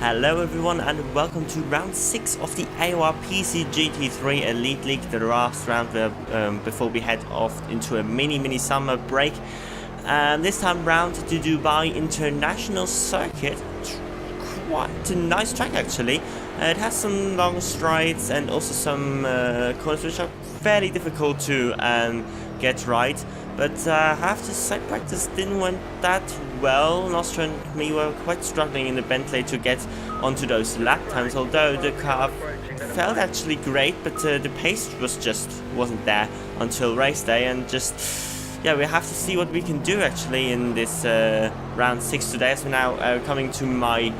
Hello everyone and welcome to round 6 of the AOR PC GT3 Elite League, the last round before we head off into a mini summer break. This time round to Dubai International Circuit. Quite a nice track actually. It has some long strides and also some corners which are fairly difficult to get right. But I have to say, practice didn't went that well. Nostra and me were quite struggling in the Bentley to get onto those lap times, although the car felt actually great, but the pace wasn't there until race day, and yeah, we have to see what we can do actually in this round 6 today, as we're now coming to my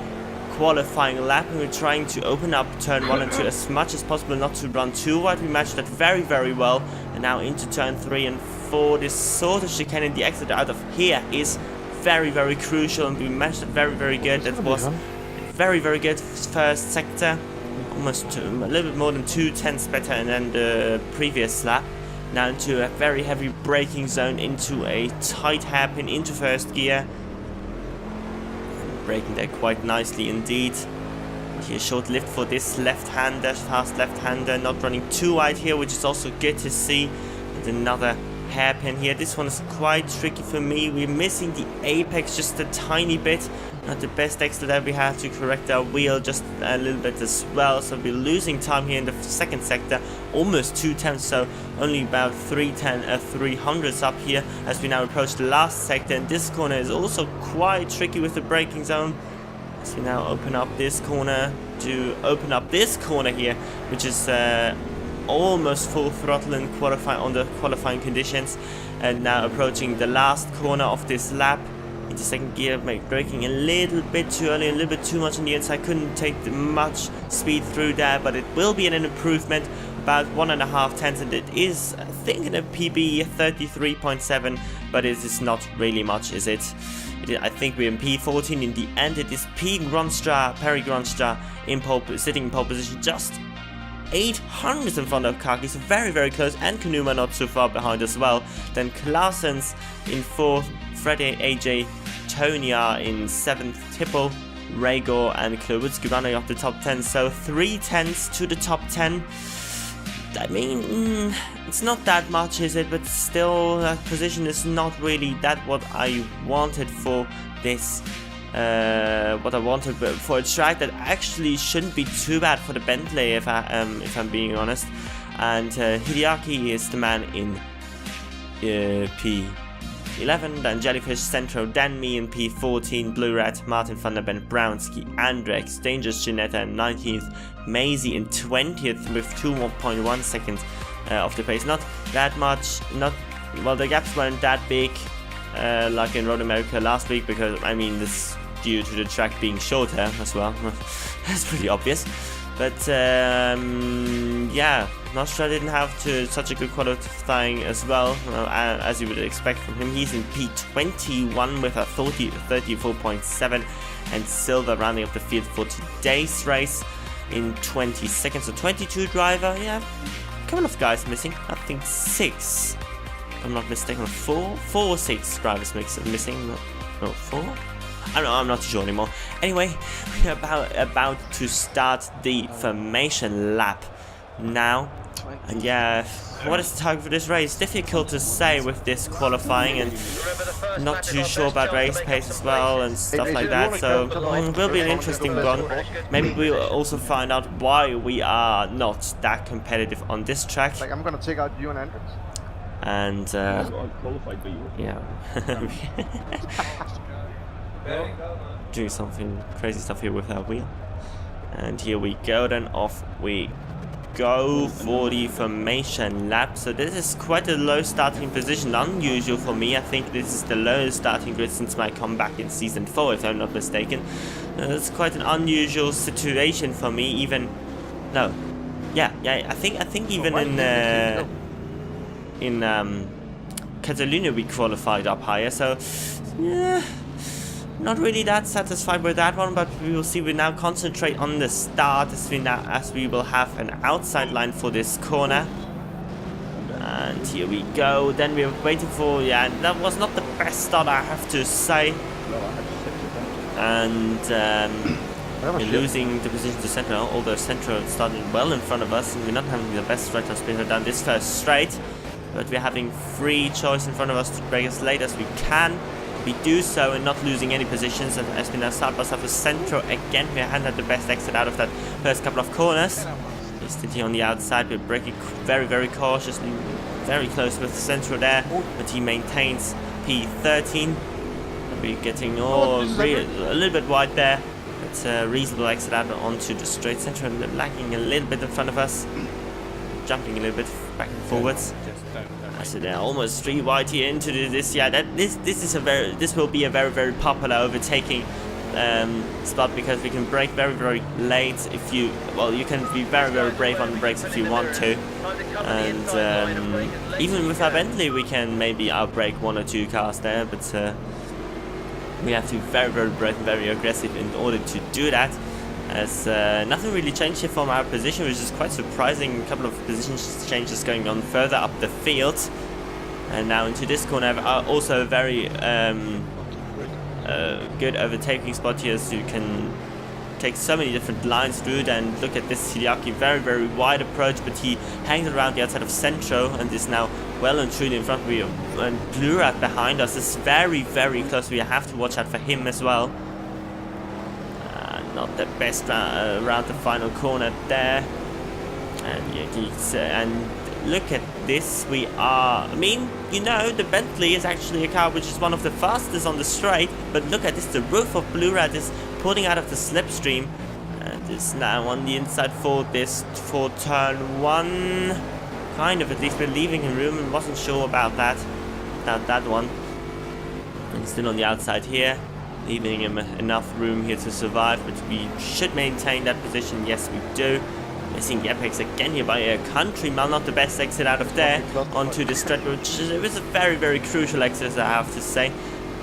qualifying lap, and we're trying to open up turn 1 and 2 as much as possible, not to run too wide. We managed that very well, and now into turn 3 and 4. This sort of chicane in the exit out of here is very crucial, and we managed that very good. That was very good first sector, almost a little bit more than 2/10 better than the previous lap. Now into a very heavy braking zone, into a tight hairpin into first gear. Braking there quite nicely indeed. Here, short lift for this left-hander, fast left-hander, not running too wide here, which is also good to see. And another hairpin here. This one is quite tricky for me. We're missing the apex just a tiny bit. Not the best exit that we have to correct our wheel just a little bit as well. So we're losing time here in the second sector, almost 2/10, so only about 300s up here as we now approach the last sector. And this corner is also quite tricky with the braking zone. So we now open up this corner here, which is almost full throttle in qualifying conditions, and now approaching the last corner of this lap into second gear, braking a little bit too early, a little bit too much on the inside. Couldn't take much speed through there, but it will be an improvement, about 1.5 tenths, and it is, I think, in a PB 33.7, but it is not really much, is it? I think we're in P14 in the end. It is Perry Gronstra sitting in pole position, just 800 in front of Kaki, so very close, and Kanuma not so far behind as well. Then Claessens in 4th, Freddie, AJ, Tonya in 7th, Tipple, Rhaegar and Klobutski running up the top 10, so 3/10 to the top 10. I mean, it's not that much, is it? But still, that position is not really that what I wanted for this. What I wanted for a track that actually shouldn't be too bad for the Bentley, if I'm being honest. And Hideaki is the man in P11, then Jellyfish, Centro, then me in P14, Blue Rat, Martin van der Ben, Brownski, Andrex, Dangerous Janetta in 19th, Maisie in 20th with 2.1 seconds of the pace. Not that much, well, the gaps weren't that big like in Road America last week, because I mean this due to the track being shorter as well. That's pretty obvious. But yeah, Nostra didn't have such a good qualifying as well, as you would expect from him. He's in P21 with a 34.7, and Silver rounding up the field for today's race in 22nd. So 22 driver, yeah, a couple of guys missing. I think 6, if I'm not mistaken, 4 or 6 drivers missing. No, 4. I'm not sure anymore. Anyway, we're about to start the formation lap now. And yeah, what is the target for this race? Difficult to say with this qualifying, and not too sure about race pace as well and stuff like that. So it will be an interesting one. Maybe we'll also find out why we are not that competitive on this track. Like, I'm gonna take out you and Andrex. And yeah. Doing something crazy stuff here with our wheel. And here we go, then off we go for the formation lap. So this is quite a low starting position, unusual for me. I think this is the lowest starting grid since my comeback in season 4, if I'm not mistaken. It's quite an unusual situation for me, even no. Yeah, I think even in Catalonia we qualified up higher, so yeah, not really that satisfied with that one, but we will see. We now concentrate on the start as we will have an outside line for this corner. And here we go. Then we're waiting for, yeah, that was not the best start, I have to say. And We're losing the position to Central, although Central started well in front of us, and we're not having the best straight on spin down this first straight. But we're having free choice in front of us to break as late as we can. We do so and not losing any positions, and as we now start by with Central again, we haven't had the best exit out of that first couple of corners. He's sitting on the outside, we're braking very, very cautious and very close with Central there, but he maintains P13. We're getting a little bit wide there. It's a reasonable exit out onto the straight. Central lagging a little bit in front of us, jumping a little bit back and forwards. So they're almost 3 wide here into this. Yeah, this will be a very, very popular overtaking spot, because we can brake very, very late if you can be very, very brave on the brakes if you want to, and even with our Bentley we can maybe outbrake 1 or 2 cars there, but we have to be very, very brave and very aggressive in order to do that, as nothing really changed here from our position, which is quite surprising. A couple of position changes going on further up the field, and now into this corner also a very good overtaking spot here, so you can take so many different lines through it. And look at this Hideaki, very, very wide approach, but he hangs around the outside of Centro and is now well and truly in front of you. And Blurat behind us is very, very close. We have to watch out for him as well. Not the best around the final corner there. And look at this. I mean, you know, the Bentley is actually a car which is one of the fastest on the straight, but look at this, the roof of Blurat is pulling out of the slipstream, and is now on the inside for turn 1. Kind of, at least we're leaving him room, and wasn't sure about that one. And he's still on the outside here, leaving him enough room here to survive, but we should maintain that position. Yes, we do. Missing the apex again here by a country mile, not the best exit out of there onto the stretch, which was a very, very crucial exit, I have to say.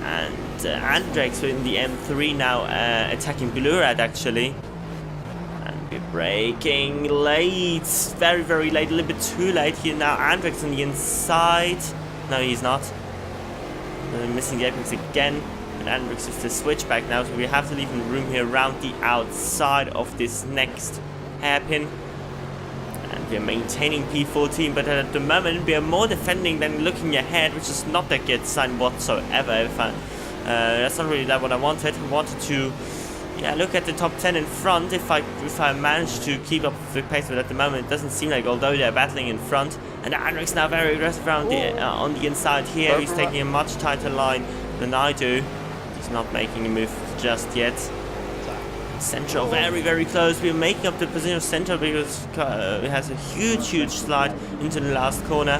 And Andrex in the M3 now attacking Blurat actually. And we're braking late, very, very late, a little bit too late here now. Andrex on the inside. No, he's not. Missing the apex again. And Andrex with the switchback now, so we have to leave him room here around the outside of this next hairpin. And we're maintaining P14, but at the moment we are more defending than looking ahead, which is not a good sign whatsoever. That's not really what I wanted. I wanted to look at the top 10 in front if I manage to keep up the pace, but at the moment it doesn't seem like, although they're battling in front. And Andrex now very aggressive around on the inside here. He's taking a much tighter line than I do. He's not making a move just yet. Central very, very close. We're making up the position of Central because it has a huge slide into the last corner.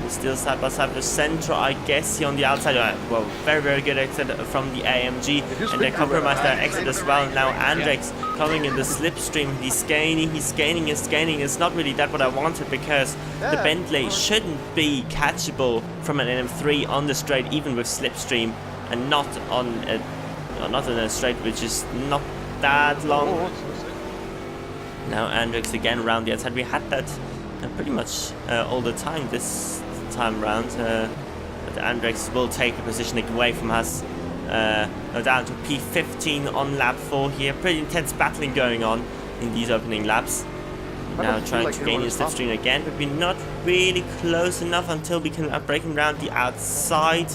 We're still side by side with Central, I guess, here on the outside. Well, very, very good exit from the AMG, and they compromised their exit as well. Now Andrex coming in the slipstream. He's gaining. It's not really that what I wanted, because the Bentley shouldn't be catchable from an M3 on the straight, even with slipstream, and not on a straight which is not that long. Now Andrex again around the outside. We had that pretty much all the time this time round. But Andrex will take a position away from us. Down to P15 on lap 4 here. Pretty intense battling going on in these opening laps. Now trying to gain his slipstream again, but we're not really close enough until we can break him around the outside.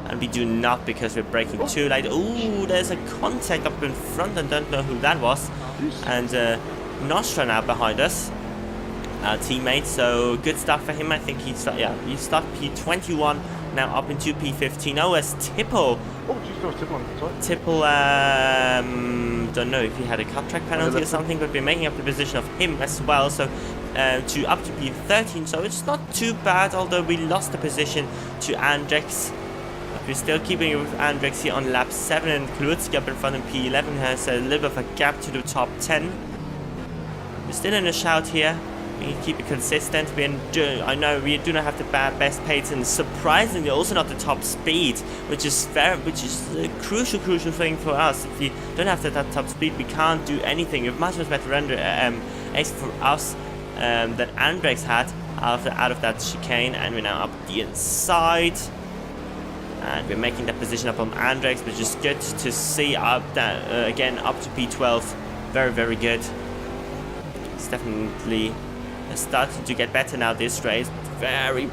And we do not, because we're braking too late. Ooh, there's a contact up in front. I don't know who that was. And Nostra now behind us, our teammate. So good stuff for him. I think he started P21, now up into P15. Oh, as Tipple. Oh, geez, there was Tipple on the side. Tipple, don't know if he had a cut track penalty or something, but we're making up the position of him as well. So to up to P13. So it's not too bad, although we lost the position to Andrex. We're still keeping it with Andrex here on lap 7, and Klutski up in front of P11 has a little bit of a gap to the top 10. We're still in a shout here. We need to keep it consistent. I know we do not have the best pace, and surprisingly also not the top speed, which is a crucial thing for us. If we don't have that top speed, we can't do anything. We have much better ace for us that Andrex had out of that chicane, and we're now up the inside. And we're making that position up on Andrex, which is good to see up that again up to P12. Very, very good. It's definitely starting to get better now this race. Very,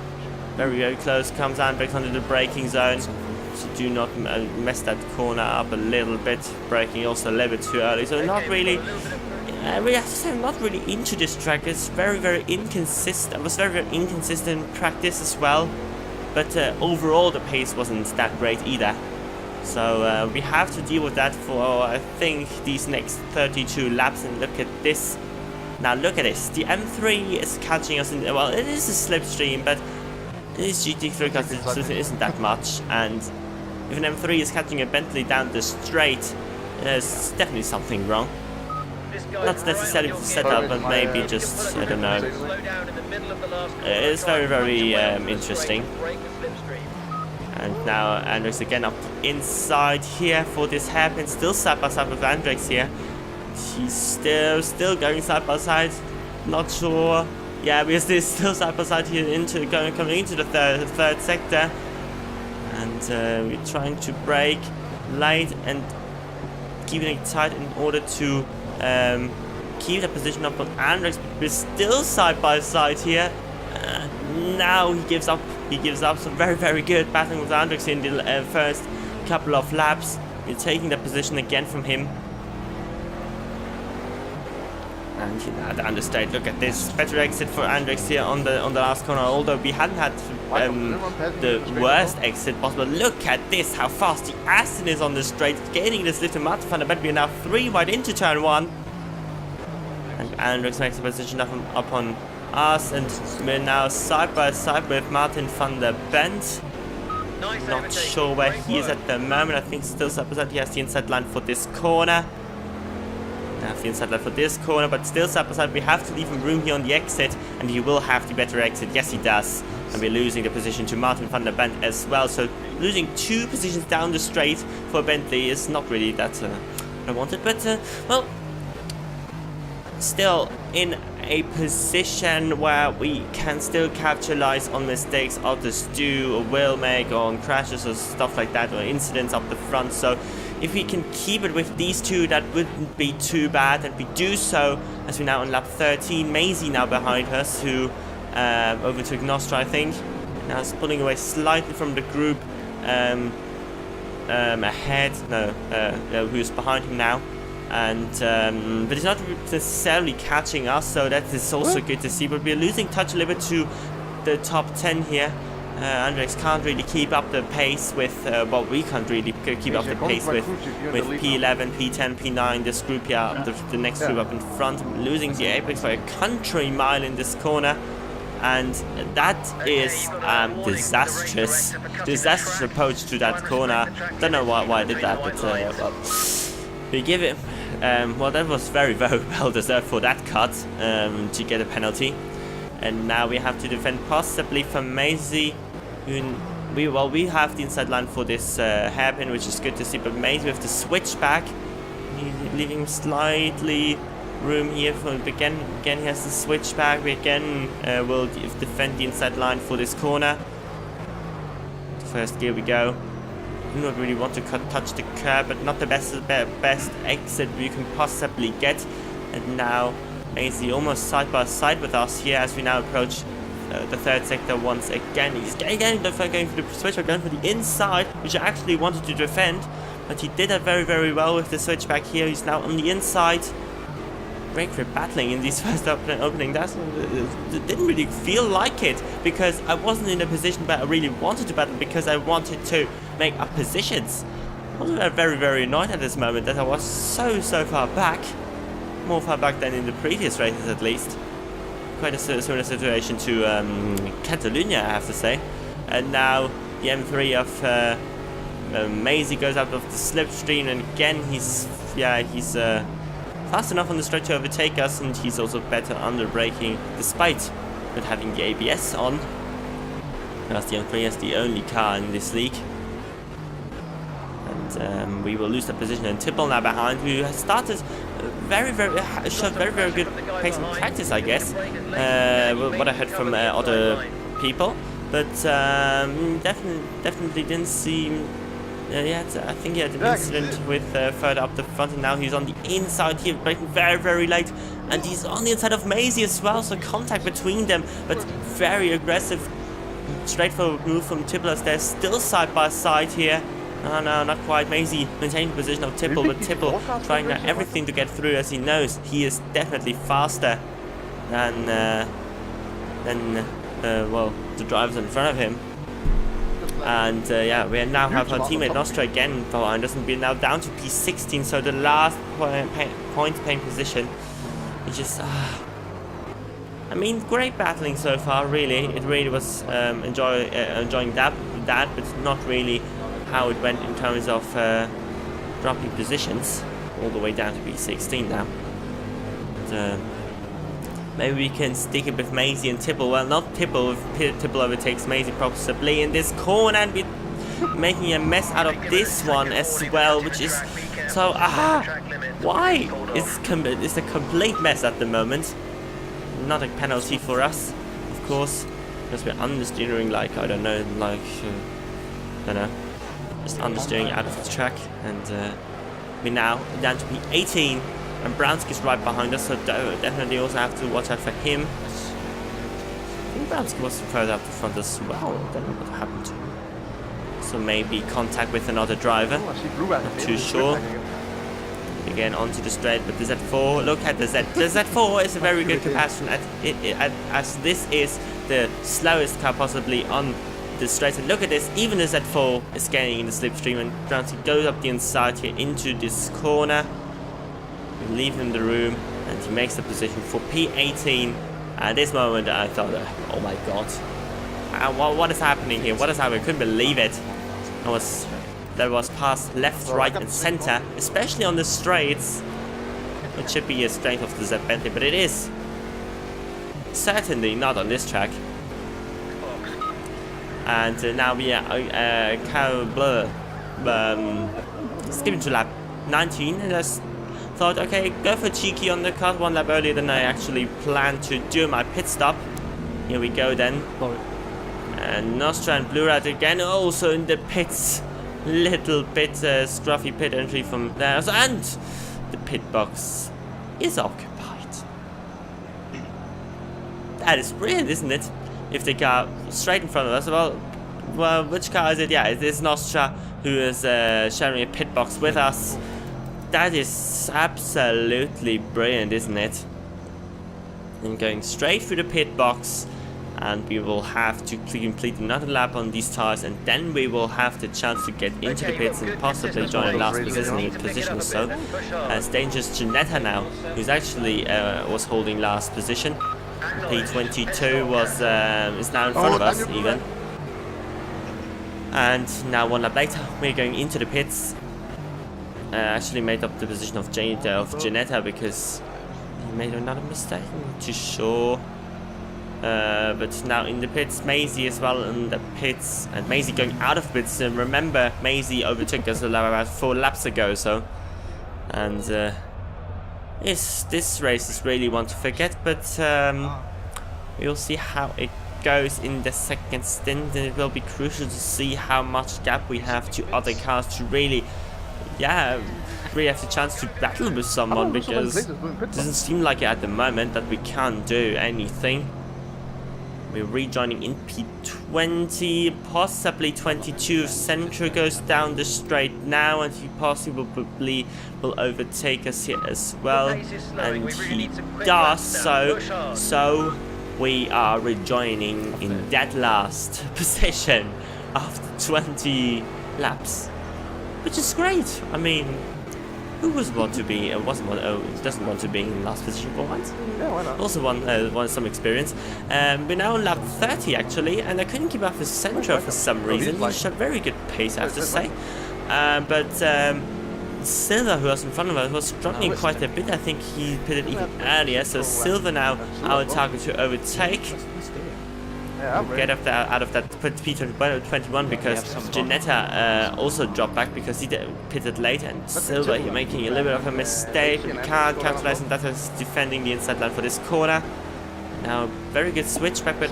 very, very close comes Andrex under the braking zone. So do not mess that corner up a little bit. Braking also a little bit too early. So not really, we have to say I'm not really into this track. It's very, very inconsistent. I was very, very inconsistent in practice as well. But overall the pace wasn't that great either. So we have to deal with that for I think these next 32 laps. And look at this. Now look at this. The M3 is catching us in, well, it is a slipstream, but this GT3 car isn't that much. And if an M3 is catching a Bentley down the straight, there's definitely something wrong. Not necessarily the setup, but maybe just, I don't know. It's very, very interesting. And now Andrex again up inside here for this hairpin. Still side by side with Andrex here. He's still going side by side. Not sure. Yeah, we're still side by side here coming into the third sector. And we're trying to brake late and keeping it tight in order to keep the position up on Andrex. But we're still side by side here. Now he gives up. He gives up. So very, very good battling with Andrex in the first couple of laps. We're taking the position again from him. And the understate. Look at this better exit for Andrex here on the last corner. Although we hadn't had the worst exit possible. Look at this, how fast the Aston is on the straight, gaining this little Martin van der Bent. We are now 3 wide into turn 1, and Andrex makes a position up on us, and we're now side by side with Martin van der Bent. Not sure where he is at the moment. I think still side by side. He has the inside line for this corner. Have the inside line for this corner, but still side by side. We have to leave him room here on the exit, and he will have the better exit. Yes, he does. And we're losing the position to Martin van der Bent as well. So losing 2 positions down the straight for Bentley is not really that what I wanted, but well, still in a position where we can still capitalize on mistakes others do or will make, on crashes or stuff like that, or incidents up the front. So if we can keep it with these two, that wouldn't be too bad, and we do so as we're now on lap 13. Maisie now behind us, who overtook Nostra, I think. Now is pulling away slightly from the group ahead. No, who's behind him now. And but he's not necessarily catching us, so that is also good to see. But we're losing touch a little bit to the top 10 here. Andrex can't really keep up the pace with, well, we can't really keep up the pace with P11, P10, P9, this group here, the next group up in front. Losing the apex by a country mile in this corner, and that is disastrous approach to that corner. Don't know why I did that, but well, we give it, well, that was very, very well deserved for that cut, to get a penalty. And now we have to defend possibly from Maisie. We have the inside line for this hairpin, which is good to see. But Maisie with the switchback, leaving slightly room here for again he has the switchback. We again will defend the inside line for this corner. First gear we go. Do not really want to touch the curb, but not the best exit we can possibly get. And now Maisie almost side by side with us here as we now approach the third sector once again. He's going for the switchback, going for the inside, which I actually wanted to defend, but he did that very, very well with the switchback here. He's now on the inside. Great for battling in these first opening. That didn't really feel like it, because I wasn't in a position where I really wanted to battle, because I wanted to make up positions. I was very, very annoyed at this moment that I was so far back. More far back than in the previous races, at least. Quite a similar situation to Catalonia, I have to say. And now the M3 of Maisie goes out of the slipstream, and again he's fast enough on the straight to overtake us, and he's also better under braking, despite not having the ABS on. As the M3 is the only car in this league. And we will lose the position, and Tipple now behind, who has started showed very good pace in practice, I guess. What I heard from other people. but definitely didn't seem. I think he had an incident with further up the front, and now he's on the inside here, braking very late, and he's on the inside of Maisie as well, so contact between them, but very aggressive, straightforward move from Tipple as they're still side by side here. Oh no, not quite. Maisie maintaining the position of Tipple, but Tipple trying everything to get through, as he knows he is definitely faster than well, the drivers in front of him. And yeah, we now have our teammate Nostra again behind us, and we're now down to P16, so the last point paying position. It's just, I mean, great battling so far, really. It really was enjoying that, but not really how it went in terms of dropping positions all the way down to P16 now. But, maybe we can stick it with Maisie and Tipple. Well, not Tipple, if Tipple overtakes Maisie possibly in this corner, and we're making a mess out of this one as well, which is so, why? It's a complete mess at the moment. Not a penalty for us, of course, because we're understeering, like, I don't know, like, I don't know, just understeering out of the track, and we're now down to P18. And Bransky's right behind us, so definitely also have to watch out for him. I think Bransky was further up the front as well. I don't know what happened to him. So maybe contact with another driver. Not too sure. Again onto the straight, but the Z4. Look at the Z. The Z4 is a very good comparison as this is the slowest car possibly on the straight. And look at this. Even the Z4 is gaining in the slipstream, and Bransky goes up the inside here into this corner. We leave him the room, and he makes the position for P18. At this moment, I thought, oh my god, what is happening here? What is happening? I couldn't believe it. There was pass left, right, and center, especially on the straights. It should be a strength of the Z Bentley, but it is certainly not on this track. And now we are skipping to lap 19, and that's. Thought, okay, go for cheeky on the cut one lap earlier than I actually planned to do my pit stop. Here we go then. And Nostra and Blue Rat again, also in the pits. Little bit scruffy pit entry from there. And the pit box is occupied. That is brilliant, isn't it? If the car straight in front of us, well, which car is it? Yeah, it is Nostra who is sharing a pit box with us. That is absolutely brilliant, isn't it? And going straight through the pit box, and we will have to complete another lap on these tires, and then we will have the chance to get into the pits and possibly join the last position or so. As dangerous Janetta now, who's actually was holding last position. P22 is now in front of us even. And now one lap later, we're going into the pits. Actually made up the position of Janetta because he made another mistake. I'm not too sure. But now in the pits, Maisie as well in the pits, and Maisie going out of pits. And remember, Maisie overtook us about 4 laps ago. So, and this race is really one to forget. But we'll see how it goes in the second stint, and it will be crucial to see how much gap we have to other cars to really. Yeah, we have the chance to battle with someone, because it doesn't seem like it at the moment that we can't do anything. We're rejoining in P20, possibly 22 if Centro goes down the straight now, and he possibly will overtake us here as well, and he does so we are rejoining in that last position after 20 laps. Which is great. I mean, who doesn't want to be in last position for once? Yeah, why not? Also won some experience. We're now on lap 30 actually, and I couldn't keep up with Centro for some reason. He showed very good pace, I have to say. But Silva, who was in front of us, was struggling quite a bit. I think he pitted even earlier. So Silva now our target to overtake. Get out of that P21 because Janetta also dropped back because he pitted late, and Silva here making a little bit of a mistake. We can't capitalize on that as defending the inside line for this corner. Now very good switch back, but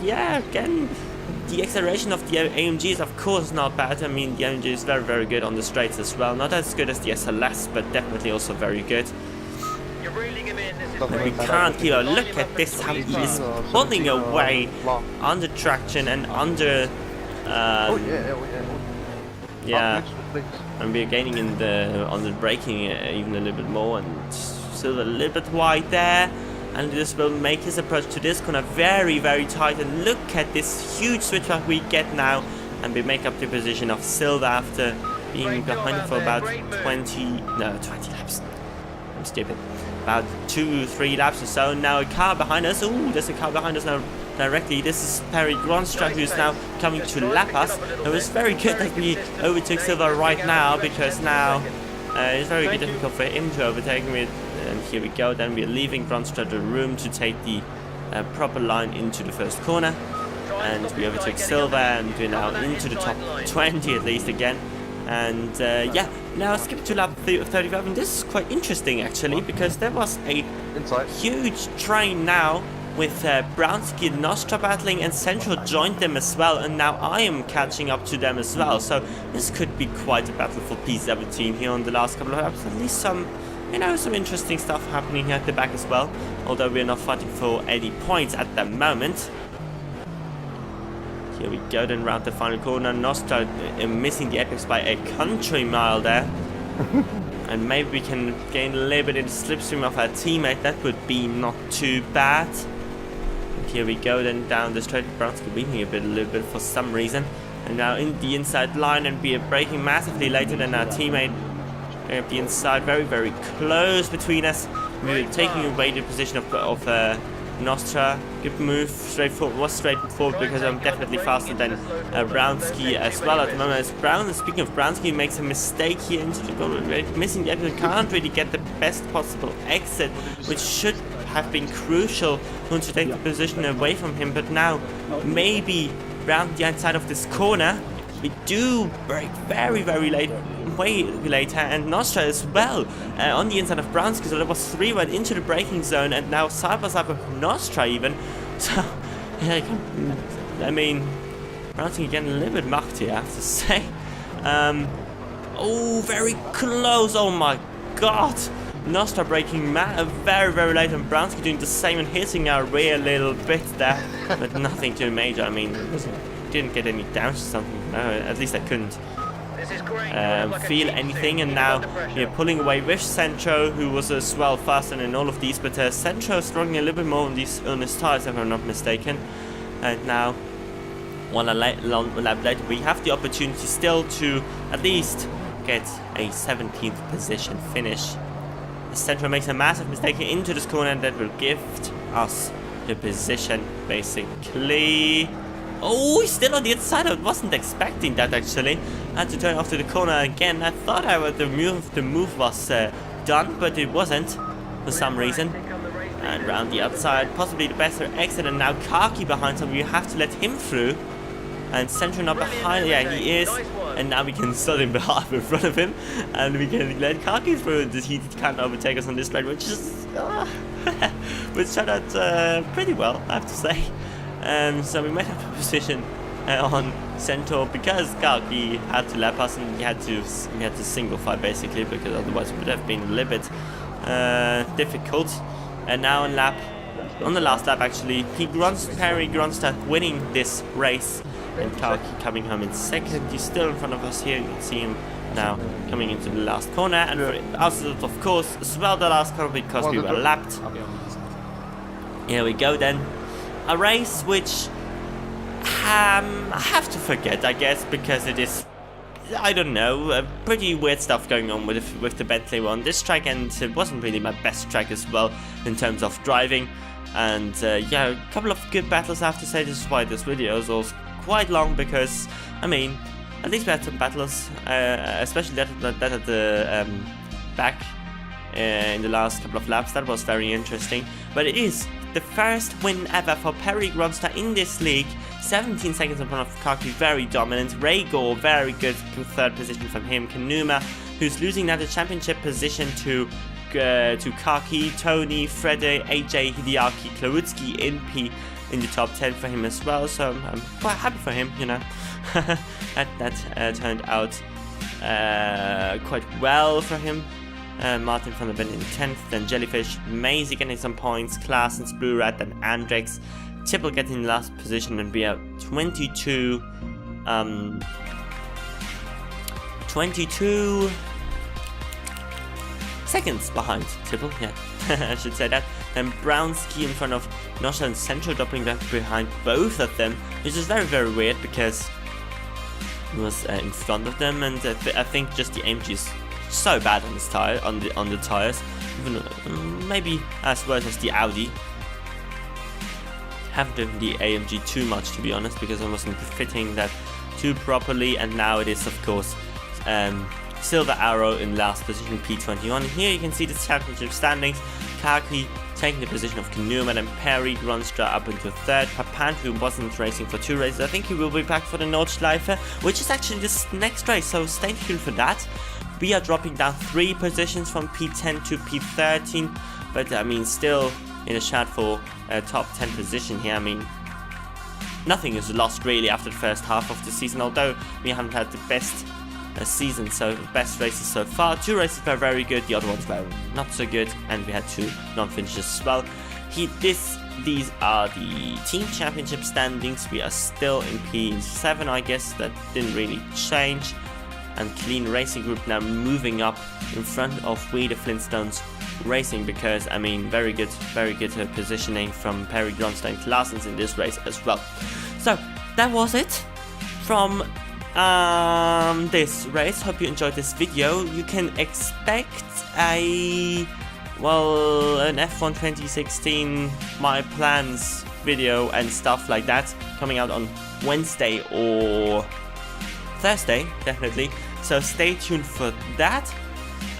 yeah, again The acceleration of the AMG is of course not bad. I mean, the AMG is very good on the straights as well. Not as good as the SLS, but definitely also very good. And we can't keep a look at this, how he is pulling away under traction and under yeah, and we're gaining in the on the braking even a little bit more, and still a little bit wide there. And this will make his approach to this corner very tight. And look at this huge switch back we get now, and we make up the position of Silva after being behind for about 20 laps. I'm stupid. About 2-3 laps or so. Now a car behind us. Ooh, there's a car behind us now directly. This is Perry Gronstra, who's now coming to lap us. It was very good that we overtook Silva right now, because now it's very difficult for him to overtake me. And here we go. Then we're leaving Gronstra the room to take the proper line into the first corner. And we overtook Silva, and we're now into the top 20 at least again. And yeah, now skip to lap 35, and this is quite interesting actually, because there was a huge train now with Brownski and Nostra battling, and Central joined them as well, and now I am catching up to them as well. So this could be quite a battle for P17 here on the last couple of laps. At least some, you know, some interesting stuff happening here at the back as well, although we're not fighting for any points at the moment. Here we go, then round the final corner. Nostra missing the apex by a country mile there. And maybe we can gain a little bit in the slipstream of our teammate. That would be not too bad. And here we go, then down the straight. Brownski weakening a little bit for some reason. And now in the inside line, and we are braking massively later than our teammate. At the inside, very close between us. We're taking away the position of Nostra. Good move, straightforward, was straightforward, because I'm definitely faster than Brownski as well at the moment. As speaking of Brownski, makes a mistake here into the goal, missing the exit, can't really get the best possible exit, which should have been crucial to take the position away from him. But now, maybe round the outside of this corner, we do brake very late, way later, and Nostra as well on the inside of Brownski. So there was 3 went into the braking zone, and now side by side with Nostra even. So yeah, I mean, Brownski getting a little bit mucked here, I have to say. Oh, very close! Oh my god! Nostra braking very late, and Brownski doing the same and hitting our rear a little bit there, but nothing too major. I mean, didn't get any damage or something. No, at least I couldn't feel anything. And now we're pulling away with Centro, who was as well faster in all of these, but Centro struggling a little bit more on his tires, if I'm not mistaken. And now one lap later, we have the opportunity still to at least get a 17th position finish. Centro makes a massive mistake into this corner, and that will gift us the position basically. Oh, he's still on the inside. I wasn't expecting that actually. I had to turn off to the corner again. I thought the move was done, but it wasn't for some reason. And round the outside, possibly the better exit, and now Kaki behind, so we have to let him through. And Central not behind, yeah, he is. And now we can start in behalf in front of him, and we can let Kaki through, and he can't overtake us on this straight, which is which turned out pretty well, I have to say. So we made up a position on Centaur, because Kaki had to lap us, and we had to single file basically, because otherwise it would have been a little bit difficult. And now on the last lap actually, Perry Gronstak winning this race, and Kaki coming home in second. He's still in front of us here. You can see him now coming into the last corner, and we're outside of course as well the last corner, because we were lapped. Here we go then. A race which I have to forget, I guess, because it is, I don't know, pretty weird stuff going on with the Bentley one. This track, and it wasn't really my best track as well in terms of driving. And yeah, a couple of good battles, I have to say. This is why this video is also quite long, because I mean, at least we had some battles, especially that at the back in the last couple of laps. That was very interesting. But it is the first win ever for Perry Gronstar in this league. 17 seconds in front of Kaki, very dominant. Rhaegar, very good third position from him. Kanuma, who's losing now the championship position to Kaki, Tony, Frede, AJ, Hideaki, Klawutsky, Inpi in the top 10 for him as well, so I'm quite happy for him, you know. that turned out quite well for him. Martin van der Ven in 10th, then Jellyfish, Maisie getting some points, Claessens, Blue Rat, then Andrex, Tipple getting last position, and we are 22 seconds behind Tipple, yeah, I should say that. Then Brownski in front of Nosha and Central, dropping back behind both of them, which is very, very weird because he was in front of them, and I think just the AMG is so bad on this tire, on the tires, even maybe as worse as the Audi. Haven't driven the AMG too much, to be honest, because I wasn't fitting that too properly, and now it is, of course, Silver Arrow in last position, P21. Here you can see the championship standings. Kaki taking the position of Knurman, and Perry Gronstra up into third. Papant, who wasn't racing for 2 races, I think he will be back for the Nordschleife, which is actually this next race, so stay tuned for that. We are dropping down 3 positions from P10 to P13, but I mean, still in a shout for a top 10 position here. I mean, nothing is lost really after the first half of the season, although we haven't had the best season, so best races so far. 2 races were very good, the other ones were not so good, and we had 2 non-finishes as well. These are the team championship standings. We are still in P7, I guess. That didn't really change. And Clean Racing Group now moving up in front of We the Flintstones Racing, because I mean, very good positioning from Perry Gronstra and Claessens in this race as well. So that was it from this race. Hope you enjoyed this video. You can expect an F1 2016 my plans video and stuff like that coming out on Wednesday or Thursday, definitely, so stay tuned for that.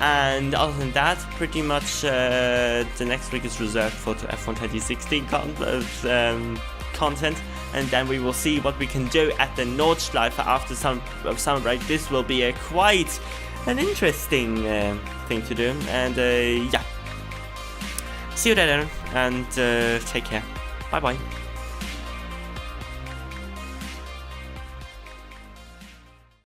And other than that, pretty much the next week is reserved for the F1 2016 content, and then we will see what we can do at the Nordschleife after some summer break. This will be quite an interesting thing to do, and yeah, see you there, and take care. Bye bye.